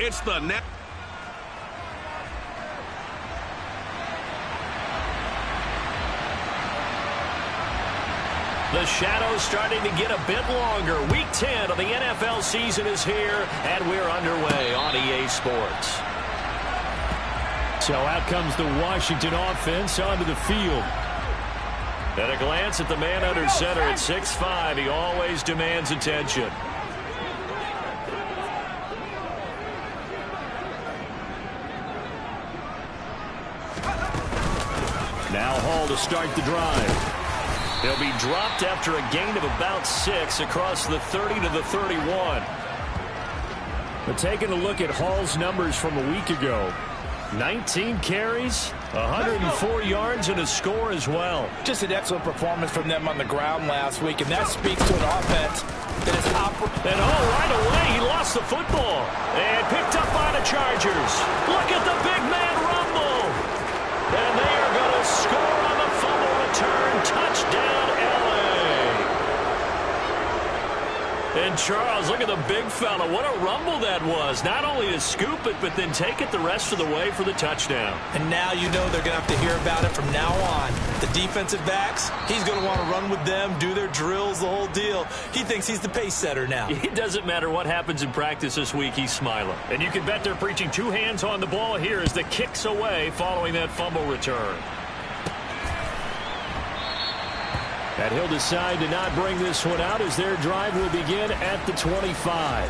It's the net. The shadow's starting to get a bit longer. Week 10 of the NFL season is here, and we're underway on EA Sports. So out comes the Washington offense onto the field. At a glance at the man under center at 6'5", he always demands attention. Now Hall to start the drive. He'll be dropped after a gain of about 6 across the 30 to the 31. But taking a look at Hall's numbers from a week ago, 19 carries, 104 yards, and a score as well. Just an excellent performance from them on the ground last week, and that speaks to an offense that is And right away, he lost the football and picked up by the Chargers. Look at the big man rumble. And they are going to score on the fumble return. Touchdown, L.A. And Charles, look at the big fella. What a rumble that was. Not only to scoop it, but then take it the rest of the way for the touchdown. And now you know they're going to have to hear about it from now on. The defensive backs, he's going to want to run with them, do their drills, the whole deal. He thinks he's the pace setter now. It doesn't matter what happens in practice this week, he's smiling. And you can bet they're preaching 2 hands on the ball here as the kicks away following that fumble return. And he'll decide to not bring this one out as their drive will begin at the 25.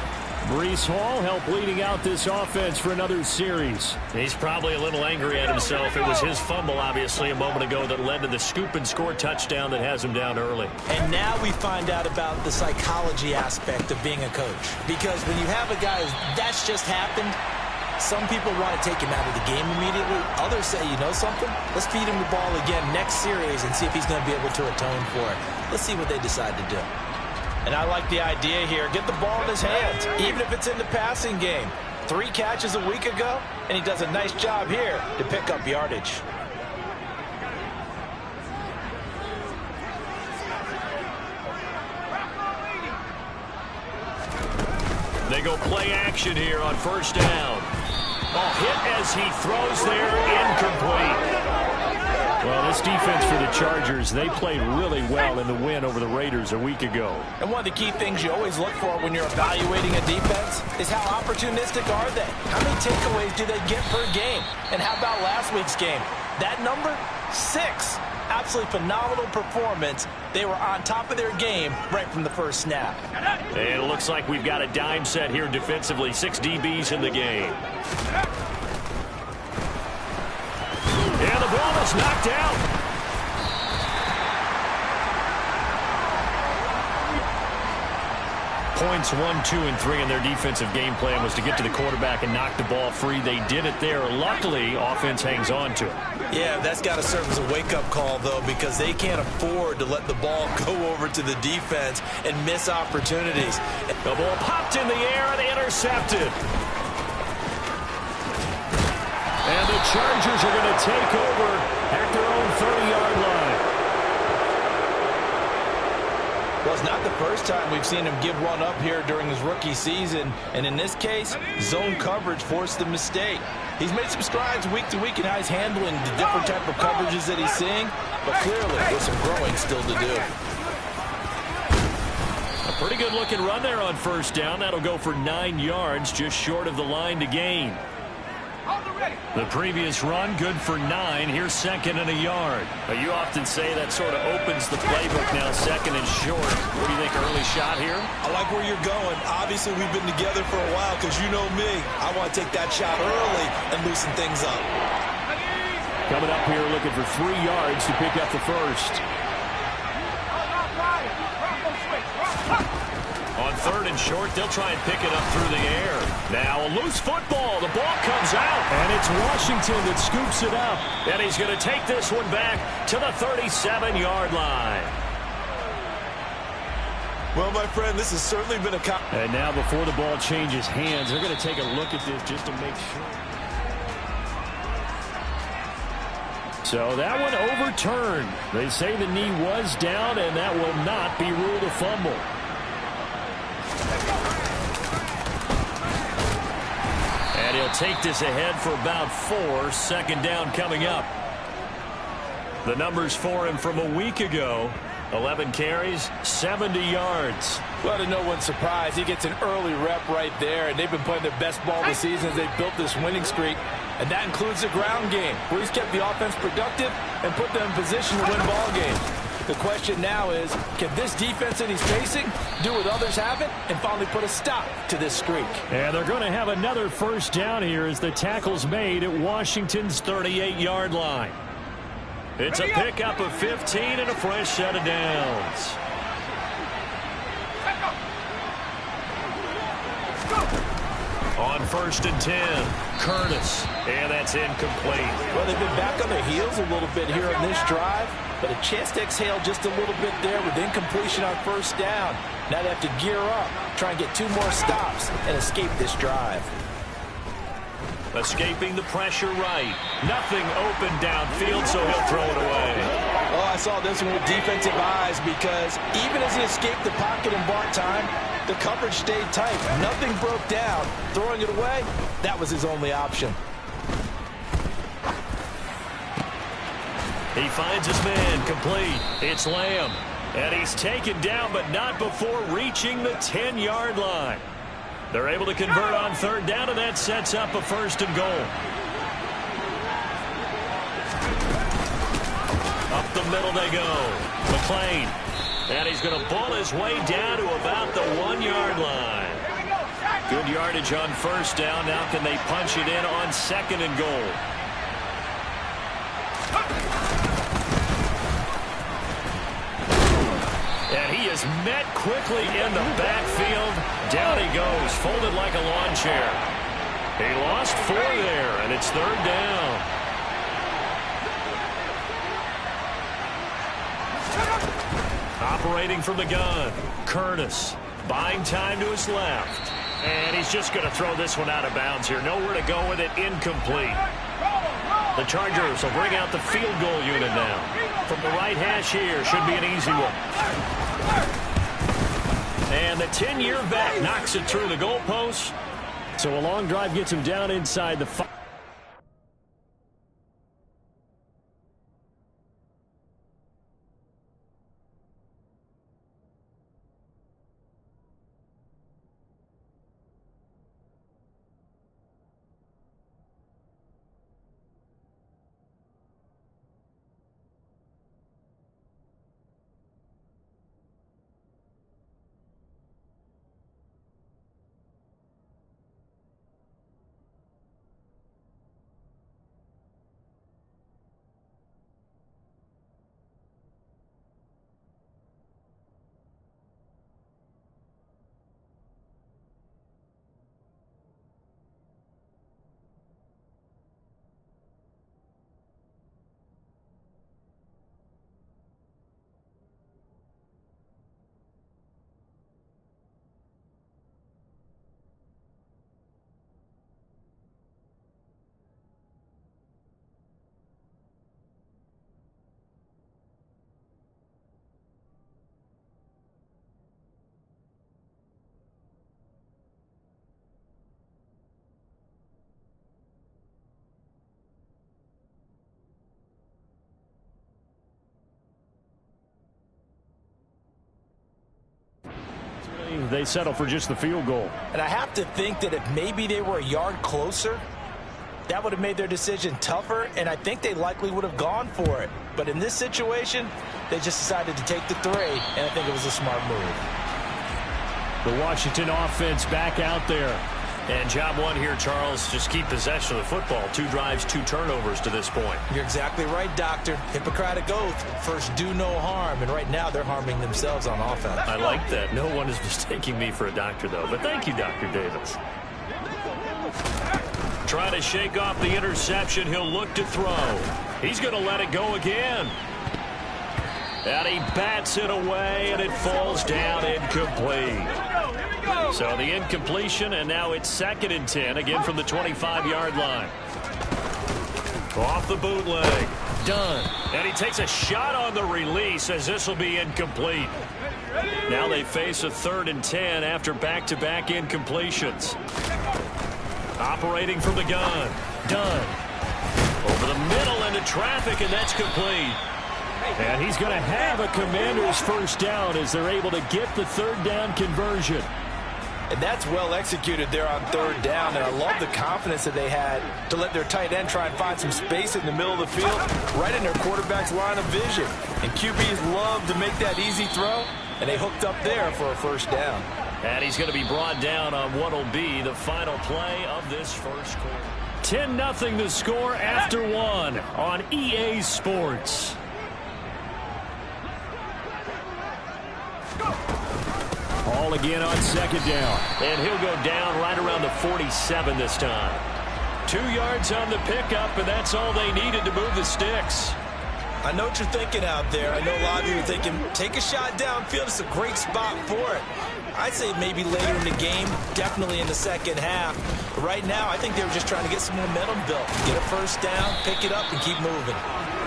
Breece Hall helped leading out this offense for another series. He's probably a little angry at himself. It was his fumble, obviously, a moment ago that led to the scoop and score touchdown that has him down early. And now we find out about the psychology aspect of being a coach. Because when you have a guy that's just happened, some people want to take him out of the game immediately. Others say, you know something? Let's feed him the ball again next series and see if he's going to be able to atone for it. Let's see what they decide to do. And I like the idea here. Get the ball in his hands, even if it's in the passing game. 3 catches a week ago, and he does a nice job here to pick up yardage. They go play action here on first down. Hit as he throws there, incomplete. Well, this defense for the Chargers, they played really well in the win over the Raiders a week ago. And one of the key things you always look for when you're evaluating a defense is how opportunistic are they? How many takeaways do they get per game? And how about last week's game? That number? 6. Absolutely phenomenal performance. They were on top of their game right from the first snap. And it looks like we've got a dime set here defensively. 6 DBs in the game. And the ball is knocked out. Points 1, 2, and 3 in their defensive game plan was to get to the quarterback and knock the ball free. They did it there. Luckily, offense hangs on to it. Yeah, that's got to serve as a wake-up call, though, because they can't afford to let the ball go over to the defense and miss opportunities. The ball popped in the air and intercepted. And the Chargers are going to take over at their own 30-yard line. Well, it's not the first time we've seen him give one up here during his rookie season. And in this case, zone coverage forced the mistake. He's made some strides week to week in how he's handling the different type of coverages that he's seeing. But clearly, there's some growing still to do. A pretty good-looking run there on first down. That'll go for 9 yards, just short of the line to gain. The previous run, good for 9. Here's 2nd and a yard. You often say that sort of opens the playbook now, 2nd and short. What do you think, early shot here? I like where you're going. Obviously, we've been together for a while because you know me. I want to take that shot early and loosen things up. Coming up here looking for 3 yards to pick up the first. On 3rd and short, they'll try and pick it up through the air. Now a loose football. The ball comes out. And it's Washington that scoops it up. And he's going to take this one back to the 37-yard line. Well, my friend, this has certainly been a... And now before the ball changes hands, they're going to take a look at this just to make sure. So that one overturned. They say the knee was down, and that will not be ruled a fumble. He'll take this ahead for about 4. Second down coming up. The numbers for him from a week ago: 11 carries, 70 yards. Well, to no one's surprise, he gets an early rep right there, and they've been playing their best ball this season as they've built this winning streak, and that includes the ground game, where he's kept the offense productive and put them in position to win ball games. The question now is, can this defense that he's facing do what others haven't and finally put a stop to this streak? And they're going to have another first down here as the tackle's made at Washington's 38-yard line. It's a pickup of 15 and a fresh set of downs. On 1st and 10, Curtis, and that's incomplete. Well, they've been back on their heels a little bit here on this drive, but a chance to exhale just a little bit there with incompletion on 1st down. Now they have to gear up, try and get 2 more stops, and escape this drive. Escaping the pressure right. Nothing open downfield, so he'll throw it away. Oh, I saw this one with defensive eyes because even as he escaped the pocket in bar time, the coverage stayed tight. Nothing broke down. Throwing it away, that was his only option. He finds his man complete. It's Lamb. And he's taken down, but not before reaching the 10-yard line. They're able to convert on 3rd down, and that sets up a 1st and goal. Up the middle they go. McLean. And he's going to pull his way down to about the 1-yard line. Good yardage on 1st down. Now can they punch it in on 2nd and goal? And he is met quickly in the backfield. Down he goes, folded like a lawn chair. He lost 4 there, and it's 3rd down. Operating from the gun, Curtis, buying time to his left. And he's just going to throw this one out of bounds here. Nowhere to go with it, incomplete. The Chargers will bring out the field goal unit now. From the right hash here, should be an easy one. And the 10-year vet knocks it through the goalpost. So a long drive gets him down inside the 5. They settle for just the field goal. And I have to think that if maybe they were a yard closer, that would have made their decision tougher, and I think they likely would have gone for it. But in this situation, they just decided to take the 3, and I think it was a smart move. The Washington offense back out there. And job 1 here, Charles, just keep possession of the football. 2 drives, 2 turnovers to this point. You're exactly right, Doctor. Hippocratic oath. First, do no harm. And right now, they're harming themselves on offense. I like that. No one is mistaking me for a doctor, though. But thank you, Dr. Davis. Trying to shake off the interception. He'll look to throw. He's going to let it go again. And he bats it away, and it falls down incomplete. So the incompletion, and now it's 2nd and 10, again from the 25-yard line. Off the bootleg. Done. And he takes a shot on the release as this will be incomplete. Now they face a 3rd and 10 after back-to-back incompletions. Operating from the gun. Done. Over the middle into traffic, and that's complete. And he's going to have a Commanders first down as they're able to get the third down conversion. And that's well executed there on third down. And I love the confidence that they had to let their tight end try and find some space in the middle of the field, right in their quarterback's line of vision. And QBs love to make that easy throw, and they hooked up there for a first down. And he's going to be brought down on what will be the final play of this first quarter. 10-0 the score after one on EA Sports. All again on second down. And he'll go down right around the 47 this time. 2 yards on the pickup, and that's all they needed to move the sticks. I know what you're thinking out there. I know a lot of you are thinking, take a shot downfield. It's a great spot for it. I'd say maybe later in the game, definitely in the second half. But right now, I think they were just trying to get some momentum built. Get a first down, pick it up, and keep moving.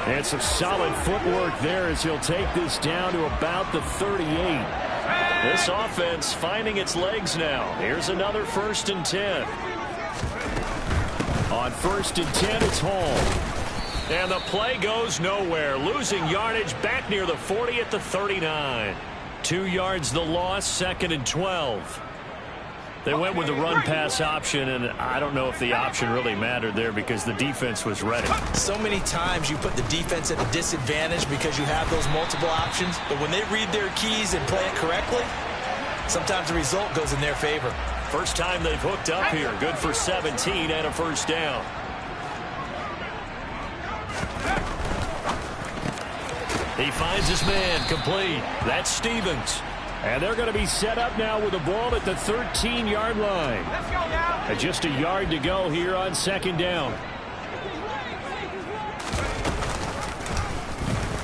And some solid footwork there as he'll take this down to about the 38. This offense finding its legs now. Here's another 1st and 10. On 1st and 10, it's Hall. And the play goes nowhere. Losing yardage back near the 40 at the 39. 2 yards the loss, 2nd and 12. They went with the run-pass option, and I don't know if the option really mattered there because the defense was ready. So many times you put the defense at a disadvantage because you have those multiple options, but when they read their keys and play it correctly, sometimes the result goes in their favor. First time they've hooked up here. Good for 17 and a first down. He finds his man complete. That's Stevens. And they're going to be set up now with the ball at the 13-yard line. Let's go now. And just a yard to go here on second down.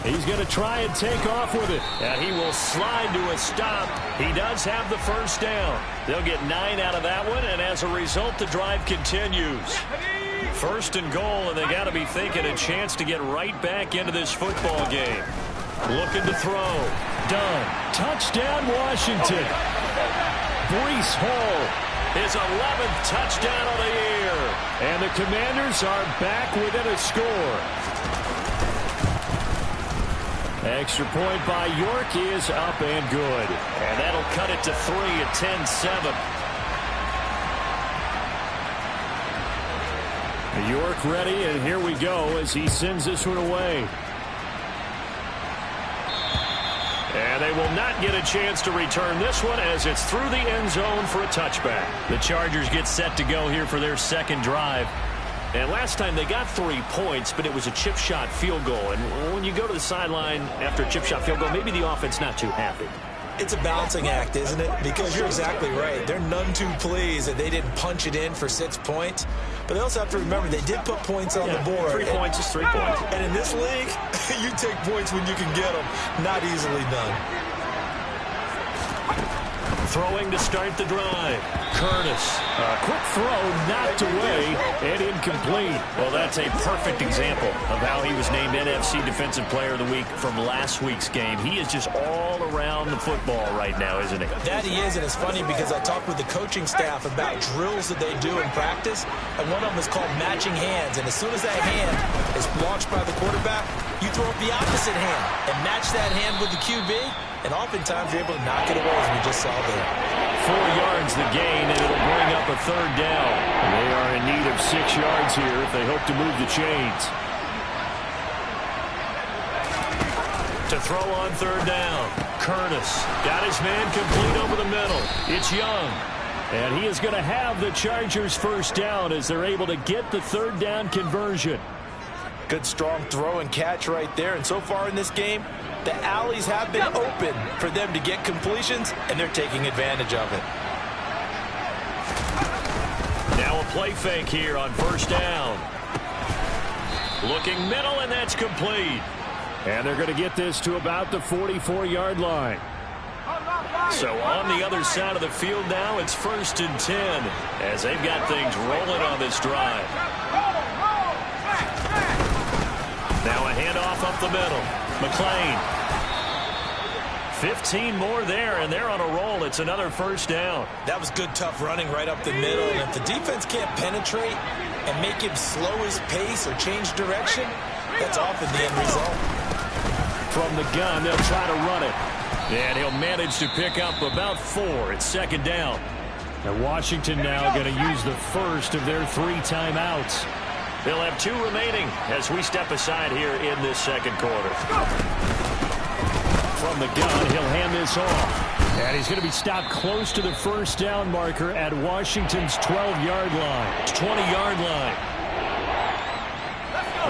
He's going to try and take off with it. And he will slide to a stop. He does have the first down. They'll get 9 out of that one, and as a result, the drive continues. 1st and goal, and they got to be thinking a chance to get right back into this football game. Looking to throw. Done. Touchdown, Washington. Breece Hall. His 11th touchdown of the year. And the Commanders are back within a score. Extra point by York is up and good. And that'll cut it to 3 at 10-7. York ready, and here we go as he sends this one away. And they will not get a chance to return this one as it's through the end zone for a touchback. The Chargers get set to go here for their second drive. And last time they got 3 points, but it was a chip shot field goal. And when you go to the sideline after a chip shot field goal, maybe the offense not too happy. It's a balancing act, isn't it? Because you're exactly right. They're none too pleased that they didn't punch it in for 6 points. But they also have to remember they did put points on the board. 3 points is 3 points. And in this league, you take points when you can get them. Not easily done. Throwing to start the drive. Curtis. A quick throw knocked away and incomplete. Well, that's a perfect example of how he was named NFC Defensive Player of the Week from last week's game. He is just all around the football right now, isn't he? That he is, and it's funny because I talked with the coaching staff about drills that they do in practice, and one of them is called matching hands. And as soon as that hand is launched by the quarterback, you throw up the opposite hand and match that hand with the QB, and oftentimes you're able to knock it away, as we just saw there. 4 yards the gain, and it'll bring up a third down. They are in need of 6 yards here if they hope to move the chains. To throw on third down, Curtis got his man complete over the middle. It's Young. And he is going to have the Chargers first down as they're able to get the third down conversion. Good strong throw and catch right there. And so far in this game, the alleys have been open for them to get completions, and they're taking advantage of it. Now a play fake here on first down. Looking middle, and that's complete. And they're going to get this to about the 44-yard line. So on the other side of the field now, it's 1st and 10 as they've got things rolling on this drive. Now a handoff up the middle. McLean 15 more there, and they're on a roll. It's another first down. That was good, tough running right up the middle. And if the defense can't penetrate and make him slow his pace or change direction, that's often the end result. From the gun, they'll try to run it. And he'll manage to pick up about 4. It's second down. And Washington now going to use the first of their 3 timeouts. They'll have 2 remaining as we step aside here in this second quarter. From the gun, he'll hand this off. And he's going to be stopped close to the first down marker at Washington's 12-yard line. 20-yard line.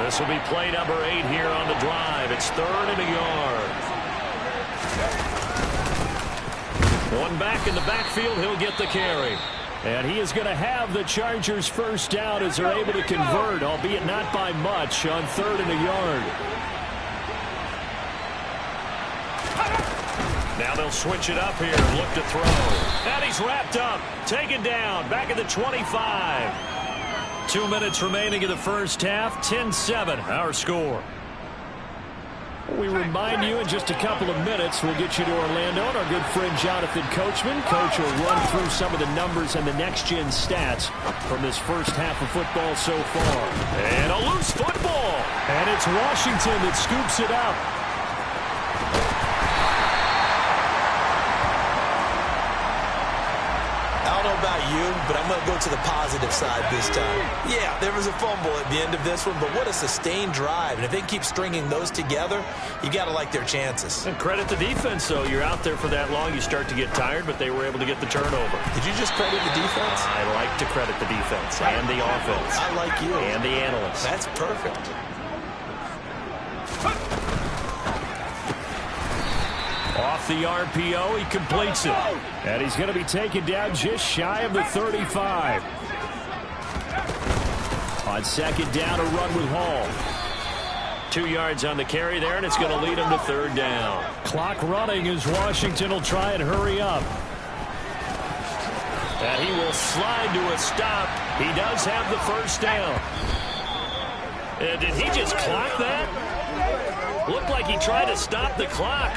This will be play number 8 here on the drive. It's 3rd and a yard. One back in the backfield. He'll get the carry. And he is going to have the Chargers first down as they're able to convert, albeit not by much, on 3rd and a yard. Now they'll switch it up here and look to throw. And he's wrapped up. Taken down. Back at the 25. 2 minutes remaining in the first half. 10-7, our score. We remind you in just a couple of minutes, we'll get you to Orlando and our good friend Jonathan Coachman. Coach will run through some of the numbers and the next-gen stats from this first half of football so far. And a loose football. And it's Washington that scoops it up. I don't know about you, but I'm going to go to the positive side this time. Yeah, there was a fumble at the end of this one, but what a sustained drive. And if they keep stringing those together, you got to like their chances. And credit the defense, though. You're out there for that long, you start to get tired, but they were able to get the turnover. Did you just credit the defense? I like to credit the defense and the offense. I like you. And the analysts. That's perfect. Off the RPO, he completes it. And he's going to be taken down just shy of the 35. On second down, a run with Hall. 2 yards on the carry there, and it's going to lead him to 3rd down. Clock running as Washington will try and hurry up. And he will slide to a stop. He does have the first down. Did he just clock that? Looked like he tried to stop the clock,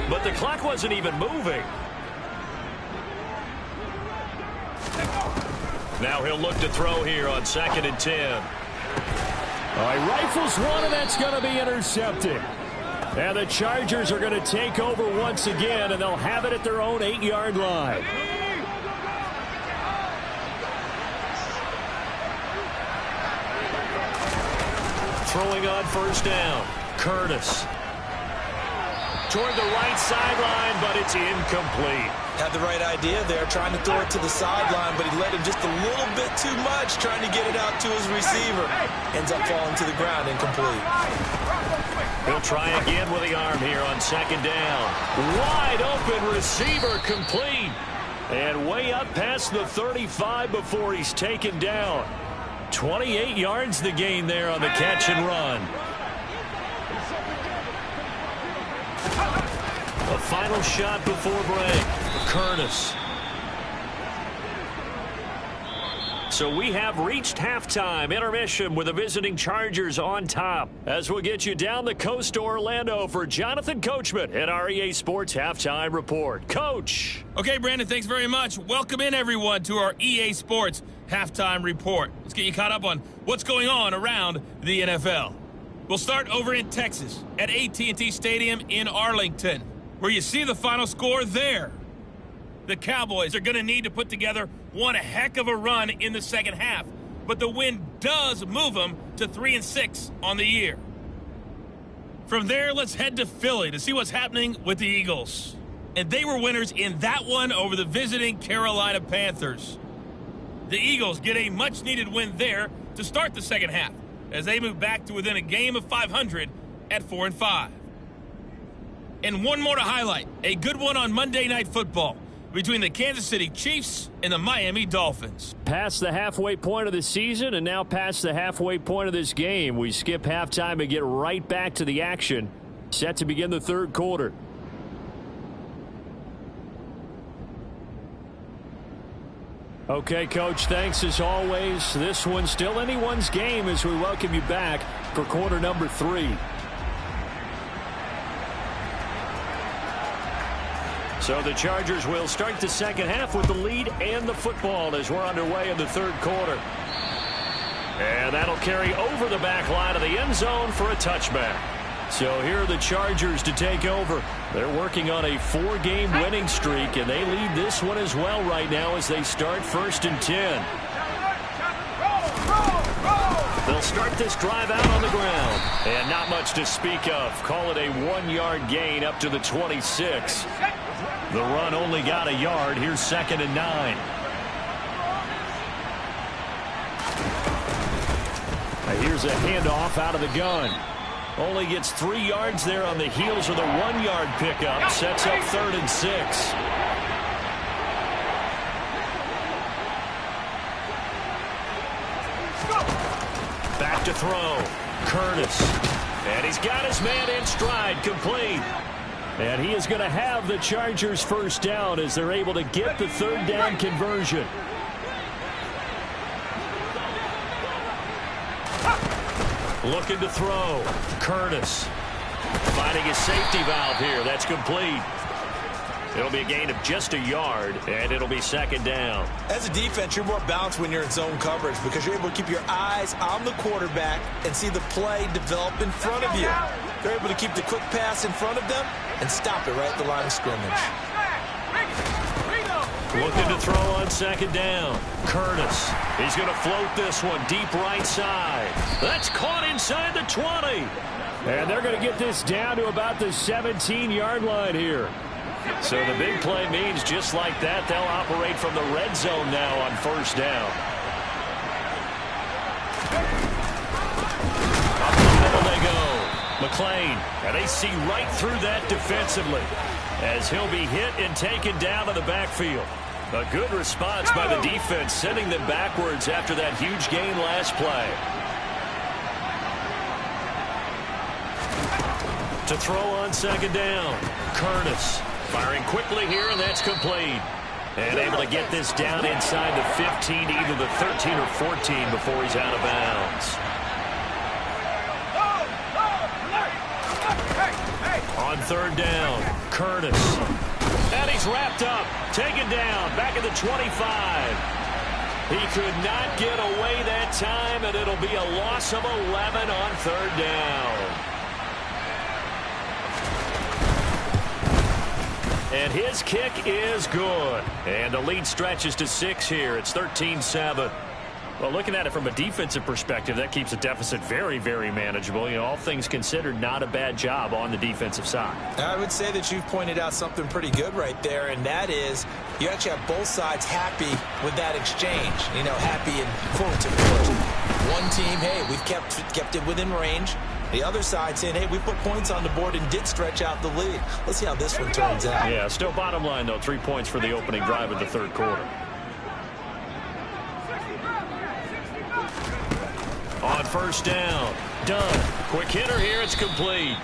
but the clock wasn't even moving. Now he'll look to throw here on 2nd and 10. All right, rifles one, and that's going to be intercepted. And the Chargers are going to take over once again, and they'll have it at their own 8-yard line. Throwing on first down. Curtis. Toward the right sideline, but it's incomplete. Had the right idea there, trying to throw it to the sideline, but he let him just a little bit too much, trying to get it out to his receiver. Ends up falling to the ground, incomplete. He'll try again with the arm here on 2nd down. Wide open receiver, complete. And way up past the 35 before he's taken down. 28 yards the gain there on the catch and run. A final shot before break. Curtis. So we have reached halftime intermission with the visiting Chargers on top. As we'll get you down the coast to Orlando for Jonathan Coachman at our EA Sports Halftime Report. Coach. Okay, Brandon, thanks very much. Welcome in, everyone, to our EA Sports Halftime Report. Let's get you caught up on what's going on around the NFL. We'll start over in Texas at AT&T Stadium in Arlington, where you see the final score there. The Cowboys are going to need to put together one heck of a run in the second half, but the win does move them to 3-6 on the year. From there, let's head to Philly to see what's happening with the Eagles. And they were winners in that one over the visiting Carolina Panthers. The Eagles get a much-needed win there to start the second half, as they move back to within a game of 500 at 4-5. And one more to highlight, a good one on Monday Night Football between the Kansas City Chiefs and the Miami Dolphins. Past the halfway point of the season and now past the halfway point of this game. We skip halftime and get right back to the action. Set to begin the third quarter. Okay, Coach, thanks as always. This one's still anyone's game as we welcome you back for quarter number 3. So the Chargers will start the second half with the lead and the football as we're underway in the third quarter. And that'll carry over the back line of the end zone for a touchback. So here are the Chargers to take over. They're working on a 4-game winning streak, and they lead this one as well right now as they start 1st and 10. They'll start this drive out on the ground. And not much to speak of. Call it a 1-yard gain up to the 26. The run only got a yard. Here's 2nd and 9. Here's a handoff out of the gun. Only gets 3 yards there on the heels of the 1-yard pickup. Sets up 3rd and 6. Back to throw. Curtis. And he's got his man in stride, complete. And he is going to have the Chargers first down as they're able to get the 3rd down conversion. Looking to throw. Curtis. Finding his safety valve here. That's complete. It'll be a gain of just a yard, and it'll be 2nd down. As a defense, you're more balanced when you're in zone coverage because you're able to keep your eyes on the quarterback and see the play develop in front of you. They're able to keep the quick pass in front of them and stop it right at the line of scrimmage. Looking to throw on 2nd down. Curtis. He's going to float this one deep right side. That's caught inside the 20. And they're going to get this down to about the 17-yard line here. So the big play means just like that, they'll operate from the red zone now on 1st down. Up the middle they go. McLean, and they see right through that defensively as he'll be hit and taken down to the backfield. A good response by the defense, sending them backwards after that huge gain last play. To throw on 2nd down, Curtis. Firing quickly here, and that's complete. And able to get this down inside the 15, either the 13 or 14 before he's out of bounds. On 3rd down, Curtis. And he's wrapped up, taken down, back at the 25. He could not get away that time, and it'll be a loss of 11 on 3rd down. And his kick is good. And the lead stretches to 6 here. It's 13-7. Well, looking at it from a defensive perspective, that keeps the deficit very, very manageable. You know, all things considered, not a bad job on the defensive side. I would say that you've pointed out something pretty good right there, and that is you actually have both sides happy with that exchange. You know, happy and forward to one team, hey, we've kept it within range. The other side saying, hey, we put points on the board and did stretch out the lead. Let's see how this one turns out. Yeah, still bottom line, though, 3 points for the opening drive of the 3rd quarter. On 1st down, done. Quick hitter here, it's complete.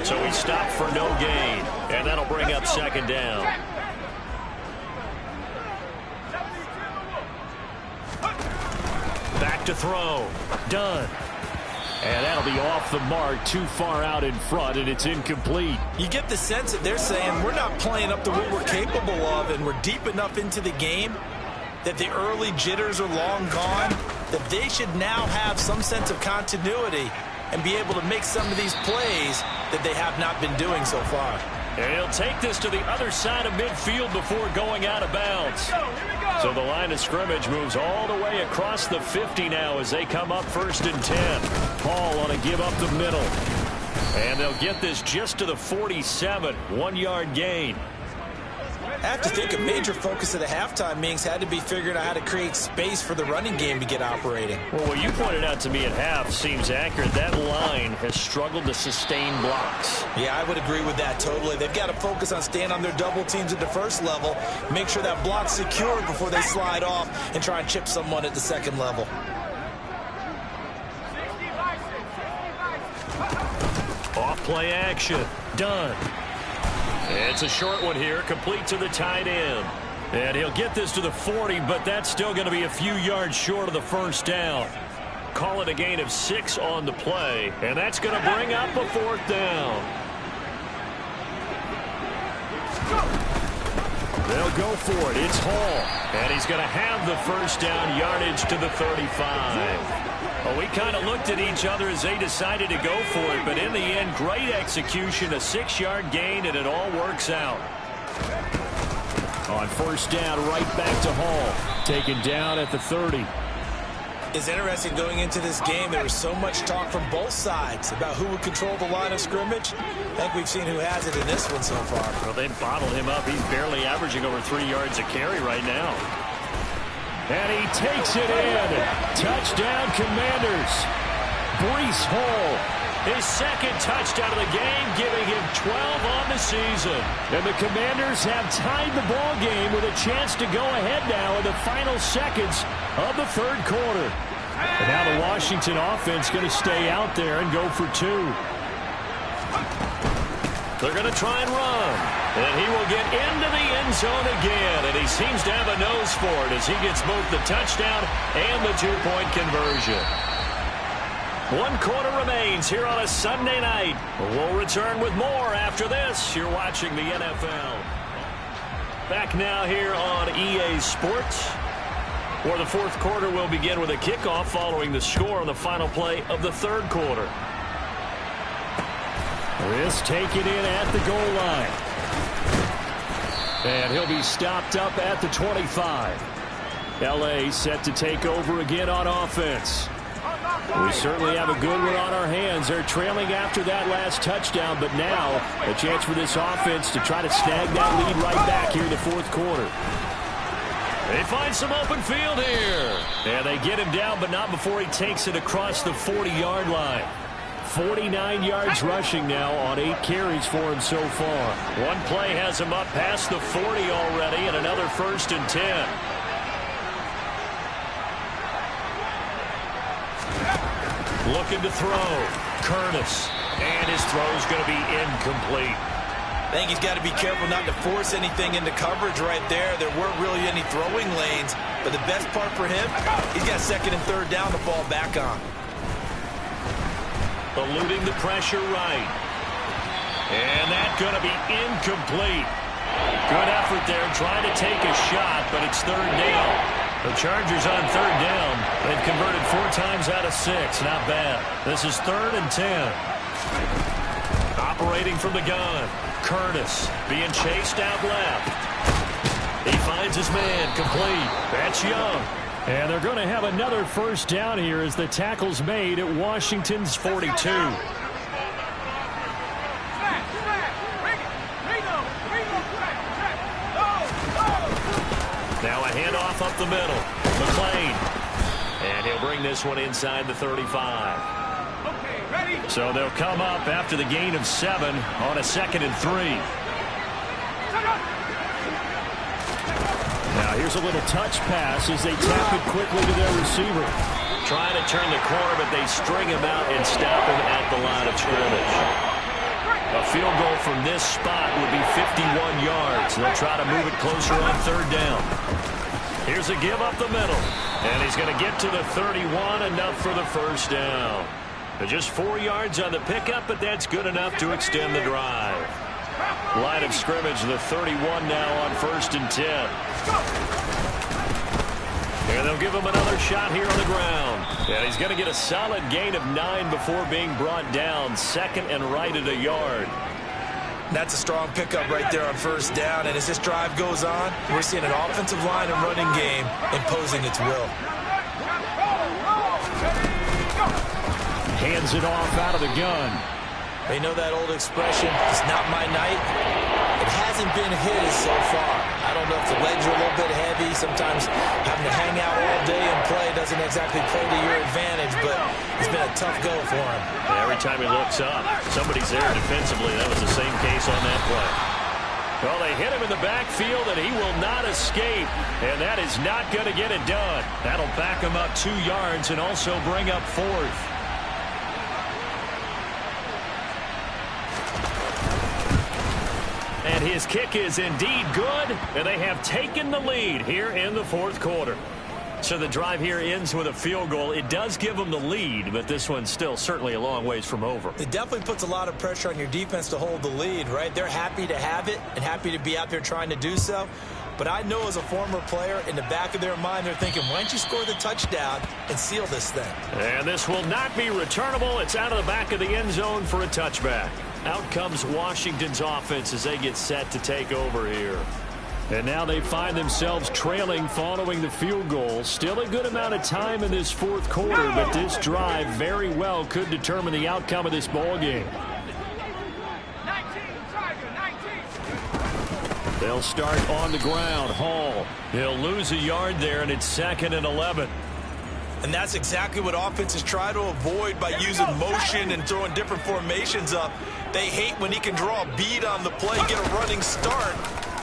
So he stopped for no gain, and that'll bring up 2nd down. Back to throw, done. And that'll be off the mark, too far out in front, and it's incomplete. You get the sense that they're saying we're not playing up to what we're capable of, and we're deep enough into the game that the early jitters are long gone, that they should now have some sense of continuity and be able to make some of these plays that they have not been doing so far. And he'll take this to the other side of midfield before going out of bounds. So the line of scrimmage moves all the way across the 50 now as they come up 1st and 10. Paul on a give up the middle. And they'll get this just to the 47, 1-yard gain. I have to think a major focus of the halftime meetings had to be figuring out how to create space for the running game to get operating. Well, what you pointed out to me at half seems accurate. That line has struggled to sustain blocks. Yeah, I would agree with that totally. They've got to focus on staying on their double teams at the 1st level, make sure that block's secure before they slide off and try and chip someone at the 2nd level. Off play action. Done. It's a short one here, complete to the tight end. And he'll get this to the 40, but that's still going to be a few yards short of the 1st down. Call it a gain of 6 on the play, and that's going to bring up a 4th down. They'll go for it. It's Hall. And he's going to have the first down, yardage to the 35. Well, we kind of looked at each other as they decided to go for it, but in the end, great execution, a 6-yard gain, and it all works out. On first down, right back to Hall. Taken down at the 30. It's interesting going into this game. There was so much talk from both sides about who would control the line of scrimmage. I think we've seen who has it in this one so far. Well, they bottled him up. He's barely averaging over 3 yards a carry right now. And he takes it in. Touchdown, Commanders. Breece Hall. His second touchdown of the game, giving him 12 on the season. And the Commanders have tied the ball game with a chance to go ahead now in the final seconds of the third quarter. And now the Washington offense going to stay out there and go for 2. They're going to try and run. And he will get into the end zone again. And he seems to have a nose for it as he gets both the touchdown and the 2-point conversion. 1 quarter remains here on a Sunday night. We'll return with more after this. You're watching the NFL. Back now here on EA Sports, where the fourth quarter will begin with a kickoff following the score on the final play of the third quarter. This taken in at the goal line. And he'll be stopped up at the 25. L.A. set to take over again on offense. We certainly have a good one on our hands. They're trailing after that last touchdown, but now a chance for this offense to try to snag that lead right back here in the fourth quarter. They find some open field here. And they get him down, but not before he takes it across the 40-yard line. 49 yards rushing now on 8 carries for him so far. One play has him up past the 40 already, and another 1st and 10. Looking to throw. Curtis. And his throw's going to be incomplete. I think he's got to be careful not to force anything into coverage right there. There weren't really any throwing lanes. But the best part for him, he's got 2nd and 3rd down to fall back on. Eluding the pressure right. And that's going to be incomplete. Good effort there trying to take a shot, but it's 3rd down. The Chargers on 3rd down. They've converted 4 times out of 6. Not bad. This is 3rd and 10. Operating from the gun. Curtis being chased out left. He finds his man complete. That's Young. And they're going to have another first down here as the tackle's made at Washington's 42. Now a handoff up the middle. McLean. And he'll bring this one inside the 35. So they'll come up after the gain of 7 on a 2nd and 3. Now here's a little touch pass as they tap it quickly to their receiver. Trying to turn the corner, but they string him out and stop him at the line of scrimmage. A field goal from this spot would be 51 yards. They'll try to move it closer on 3rd down. Here's a give up the middle. And he's going to get to the 31, enough for the first down. Just 4 yards on the pickup, but that's good enough to extend the drive. Line of scrimmage, the 31 now on 1st and 10. And they'll give him another shot here on the ground. And he's going to get a solid gain of 9 before being brought down. 2nd and right at a yard. That's a strong pickup right there on 1st down. And as this drive goes on, we're seeing an offensive line and running game imposing its will. Hands it off out of the gun. They know that old expression, it's not my night. It hasn't been his so far. I don't know if the legs are a little bit heavy. Sometimes having to hang out all day and play doesn't exactly play to your advantage, but it's been a tough go for him. And every time he looks up, somebody's there defensively. That was the same case on that play. Well, they hit him in the backfield, and he will not escape. And that is not going to get it done. That'll back him up 2 yards and also bring up 4th. And his kick is indeed good, and they have taken the lead here in the fourth quarter. So the drive here ends with a field goal. It does give them the lead, but this one's still certainly a long ways from over. It definitely puts a lot of pressure on your defense to hold the lead, right? They're happy to have it and happy to be out there trying to do so. But I know as a former player, in the back of their mind, they're thinking, why don't you score the touchdown and seal this thing? And this will not be returnable. It's out of the back of the end zone for a touchback. Out comes Washington's offense as they get set to take over here. And now they find themselves trailing following the field goal. Still a good amount of time in this fourth quarter, but this drive very well could determine the outcome of this ball game. They'll start on the ground. Hall. He'll lose a yard there, and it's 2nd and 11. And that's exactly what offenses try to avoid by using motion and throwing different formations up. They hate when he can draw a bead on the play, get a running start,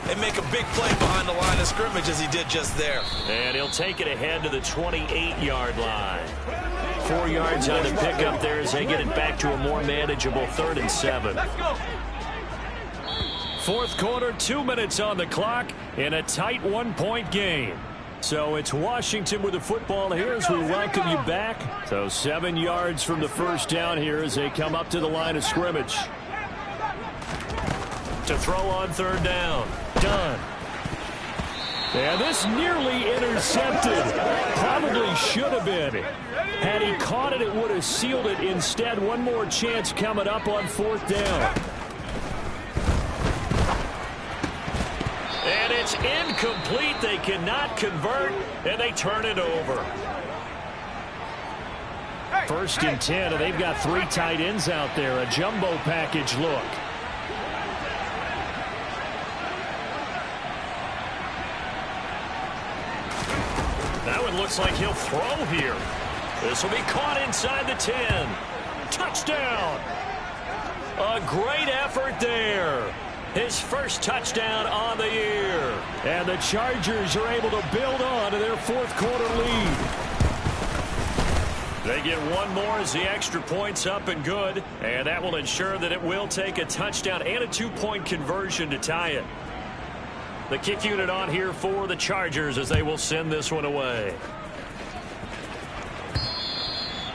and make a big play behind the line of scrimmage as he did just there. And he'll take it ahead to the 28-yard line. 4 yards on the pickup there as they get it back to a more manageable 3rd and 7. Fourth quarter, 2 minutes on the clock in a tight 1-point game. So it's Washington with the football here as we welcome you back. So 7 yards from the first down here as they come up to the line of scrimmage. To throw on 3rd down. Done. And this nearly intercepted. Probably should have been. Had he caught it, it would have sealed it. Instead, one more chance coming up on 4th down. And it's incomplete. They cannot convert, and they turn it over. 1st and 10, and they've got 3 tight ends out there. A jumbo package look. That one looks like he'll throw here. This will be caught inside the 10. Touchdown. A great effort there. His first touchdown on the year. And the Chargers are able to build on to their 4th quarter lead. They get one more as the extra point's up and good. And that will ensure that it will take a touchdown and a 2-point conversion to tie it. The kick unit on here for the Chargers as they will send this one away.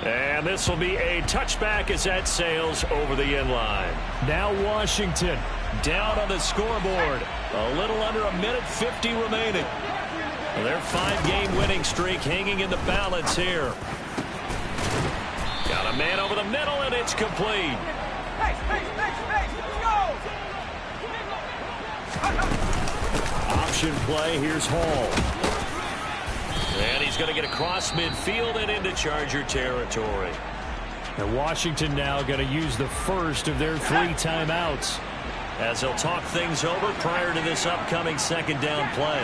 And this will be a touchback as that sails over the end line. Now Washington down on the scoreboard. A little under a minute 50 remaining. Their 5-game winning streak hanging in the balance here. Got a man over the middle, and it's complete. Option play. Here's Hall. And he's going to get across midfield and into Charger territory. And Washington now going to use the first of their 3 timeouts as they'll talk things over prior to this upcoming 2nd down play.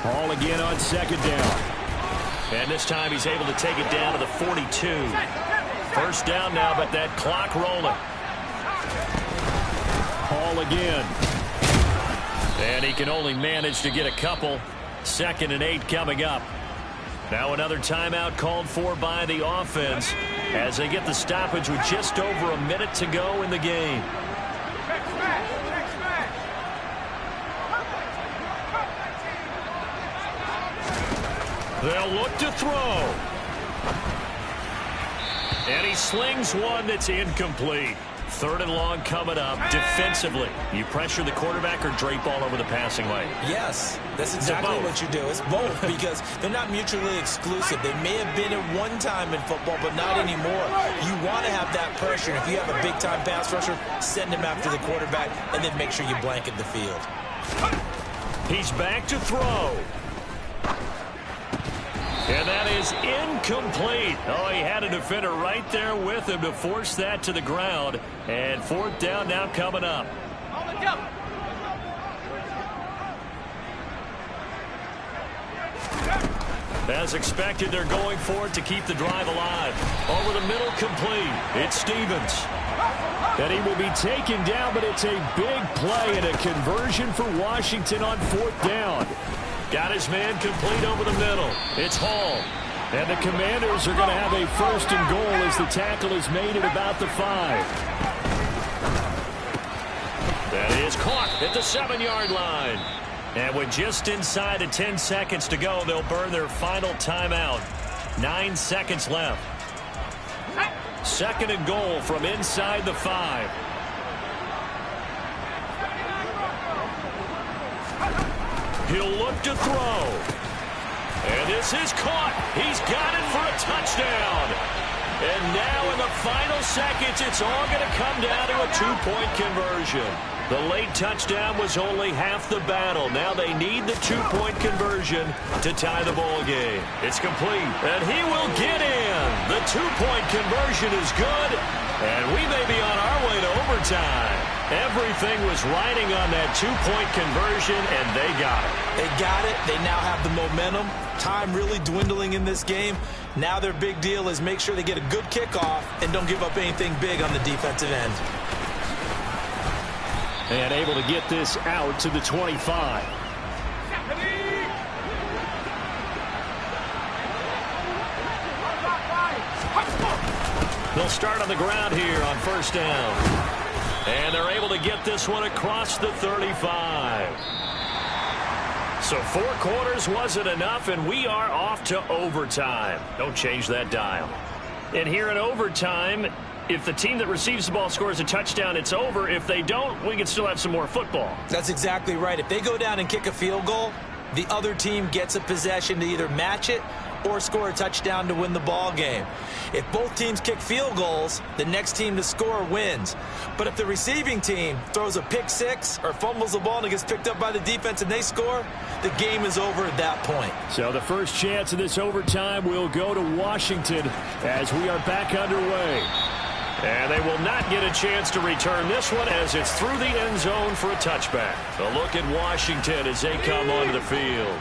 Hall again on 2nd down. And this time he's able to take it down to the 42. 1st down now, but that clock rolling. Hall again. And he can only manage to get a couple. 2nd and 8 coming up. Now another timeout called for by the offense as they get the stoppage with just over a minute to go in the game. They'll look to throw. And he slings one that's incomplete. 3rd and long coming up. Defensively, you pressure the quarterback or drape all over the passing lane? Yes, that's exactly what you do. It's both because they're not mutually exclusive. They may have been at one time in football, but not anymore. You want to have that pressure. If you have a big-time pass rusher, send him after the quarterback, and then make sure you blanket the field. He's back to throw. And that is incomplete. Oh, he had a defender right there with him to force that to the ground. And 4th down now coming up. As expected, they're going for it to keep the drive alive. Over the middle, complete. It's Stevens. And he will be taken down, but it's a big play and a conversion for Washington on 4th down. Got his man complete over the middle. It's Hall. And the Commanders are going to have a 1st and goal as the tackle is made at about the 5. That is caught at the 7-yard line. And with just inside of 10 seconds to go, they'll burn their final timeout. 9 seconds left. 2nd and goal from inside the 5. He'll look to throw. And this is caught. He's got it for a touchdown. And now in the final seconds, it's all going to come down to a 2-point conversion. The late touchdown was only half the battle. Now they need the 2-point conversion to tie the ball game. It's complete, and he will get in. The 2-point conversion is good, and we may be on our way to overtime. Everything was riding on that 2-point conversion, and they got it. They got it. They now have the momentum. Time really dwindling in this game. Now their big deal is make sure they get a good kickoff and don't give up anything big on the defensive end. And able to get this out to the 25. They'll start on the ground here on 1st down. And they're able to get this one across the 35. So 4 quarters wasn't enough, and we are off to overtime. Don't change that dial. And here in overtime, if the team that receives the ball scores a touchdown, it's over. If they don't, we can still have some more football. That's exactly right. If they go down and kick a field goal, the other team gets a possession to either match it or score a touchdown to win the ball game. If both teams kick field goals, the next team to score wins. But if the receiving team throws a pick six or fumbles the ball and it gets picked up by the defense and they score, the game is over at that point. So the first chance of this overtime will go to Washington as we are back underway. And they will not get a chance to return this one as it's through the end zone for a touchback. A look at Washington as they come onto the field.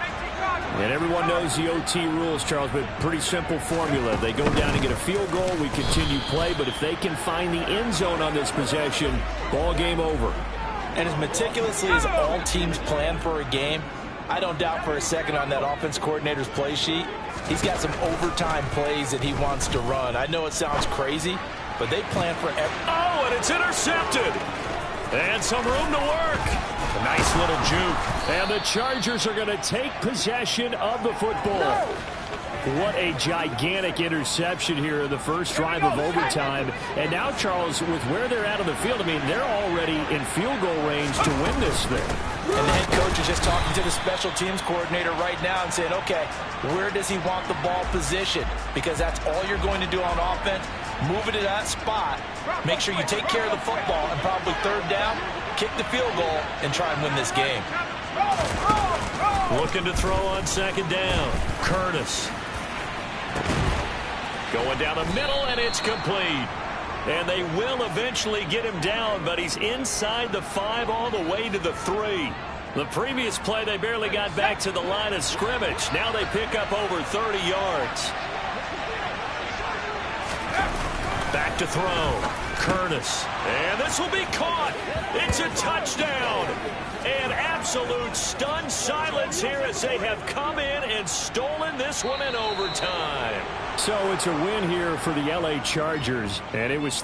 And everyone knows the OT rules, Charles, but pretty simple formula. They go down and get a field goal, we continue play, but if they can find the end zone on this possession, ball game over. And as meticulously as all teams plan for a game, I don't doubt for a second on that offense coordinator's play sheet, he's got some overtime plays that he wants to run. I know it sounds crazy, but they plan for every... Oh, and it's intercepted. And some room to work. A nice little juke. And the Chargers are going to take possession of the football. What a gigantic interception here in the first drive of overtime. And now, Charles, with where they're at on the field, I mean, they're already in field goal range to win this thing. And the head coach is just talking to the special teams coordinator right now and saying, okay, where does he want the ball positioned? Because that's all you're going to do on offense. Move it to that spot. Make sure you take care of the football and probably 3rd down, kick the field goal, and try and win this game. Looking to throw on 2nd down. Curtis. Going down the middle, and it's complete. And they will eventually get him down, but he's inside the 5 all the way to the 3. The previous play, they barely got back to the line of scrimmage. Now they pick up over 30 yards. Back to throw. Curtis. And this will be caught. It's a touchdown. And absolute stunned silence here as they have come in and stolen this one in overtime. So it's a win here for the LA Chargers, and it was